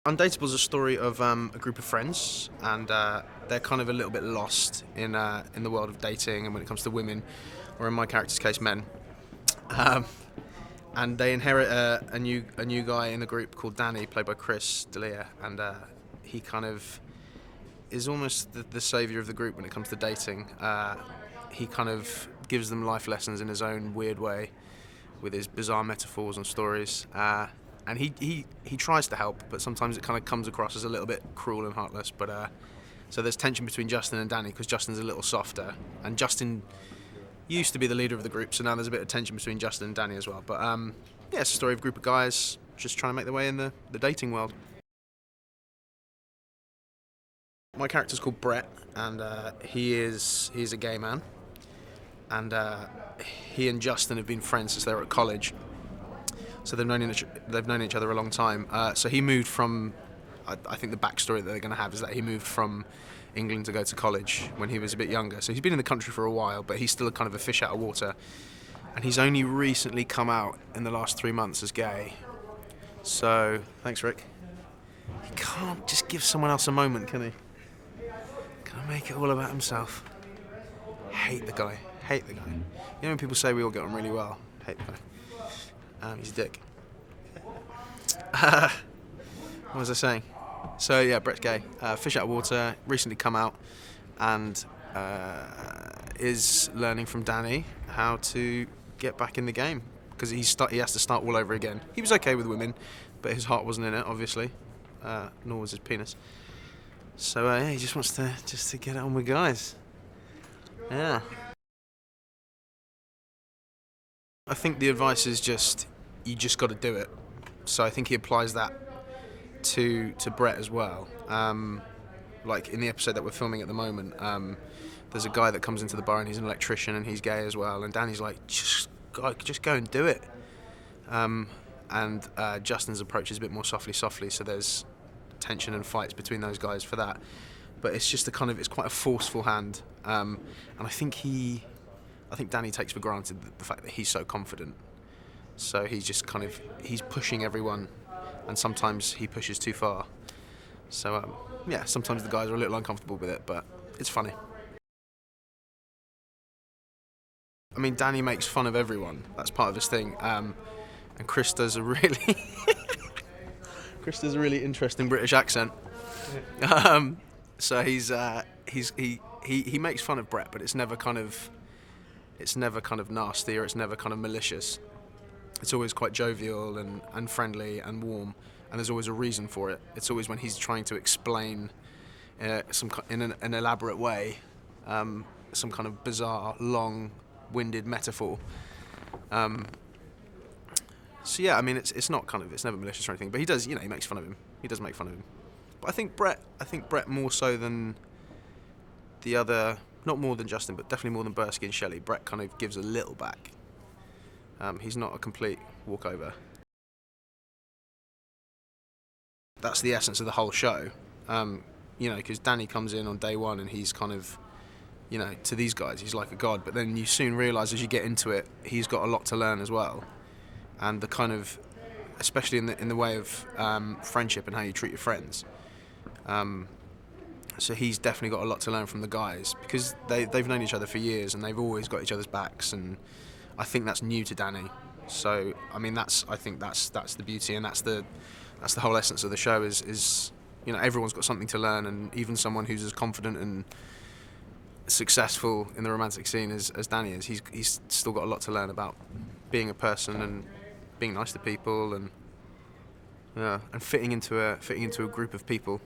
Undateable is a story of a group of friends, and they're kind of a little bit lost in the world of dating, and when it comes to women, or in my character's case, men. Um, and they inherit a new guy in the group called Danny, played by Chris D'Elia, and he kind of is almost the saviour of the group when it comes to dating. He kind of gives them life lessons in his own weird way, with his bizarre metaphors and stories. And he tries to help, but sometimes it kind of comes across as a little bit cruel and heartless. But so there's tension between Justin and Danny, because Justin's a little softer, and Justin used to be the leader of the group, so now there's a bit of tension between Justin and Danny as well. But yeah, it's a story of a group of guys just trying to make their way in the dating world. My character's called Brett, and he's a gay man, and he and Justin have been friends since they were at college. So they've known each other a long time. So he moved from, I think the backstory that they're going to have is that he moved from England to go to college when he was a bit younger. So he's been in the country for a while, but he's still kind of a fish out of water. And he's only recently come out in the last 3 months as gay. So, thanks Rick. He can't just give someone else a moment, can he? Can't make it all about himself. Hate the guy. You know when people say we all get on really well? Hate the guy. He's a dick. What was I saying? So yeah, Brett's gay. Fish out of water, recently come out, and is learning from Danny how to get back in the game, because he has to start all over again. He was okay with women, but his heart wasn't in it, obviously, nor was his penis. So yeah, he just wants to get on with guys. Yeah. I think the advice is you just got to do it. So I think he applies that to Brett as well. Like in the episode that we're filming at the moment, there's a guy that comes into the bar and he's an electrician and he's gay as well. And Danny's like, just go and do it. And Justin's approach is a bit more softly. So there's tension and fights between those guys for that. But it's just it's quite a forceful hand. And I think Danny takes for granted the fact that he's so confident. So he's just he's pushing everyone, and sometimes he pushes too far. So yeah, sometimes the guys are a little uncomfortable with it, but it's funny. I mean, Danny makes fun of everyone. That's part of his thing. And Chris does a really interesting British accent. So he makes fun of Brett, but it's never kind of nasty, or it's never kind of malicious. It's always quite jovial and friendly and warm, and there's always a reason for it. It's always when he's trying to explain in an elaborate way some kind of bizarre, long-winded metaphor. So yeah, I mean, it's never malicious or anything, but he makes fun of him. He does make fun of him. But I think Brett more so than the other. Not more than Justin, but definitely more than Bursky and Shelley. Brett kind of gives a little back. He's not a complete walkover. That's the essence of the whole show. Because Danny comes in on day one and he's kind of, to these guys, he's like a god. But then you soon realise as you get into it, he's got a lot to learn as well. And the kind of, especially in the way of friendship and how you treat your friends. So he's definitely got a lot to learn from the guys, because they've known each other for years and they've always got each other's backs, and I think that's new to Danny. So I mean, I think that's the beauty, and that's the whole essence of the show is everyone's got something to learn, and even someone who's as confident and successful in the romantic scene as Danny is, he's still got a lot to learn about being a person and being nice to people and fitting into a group of people.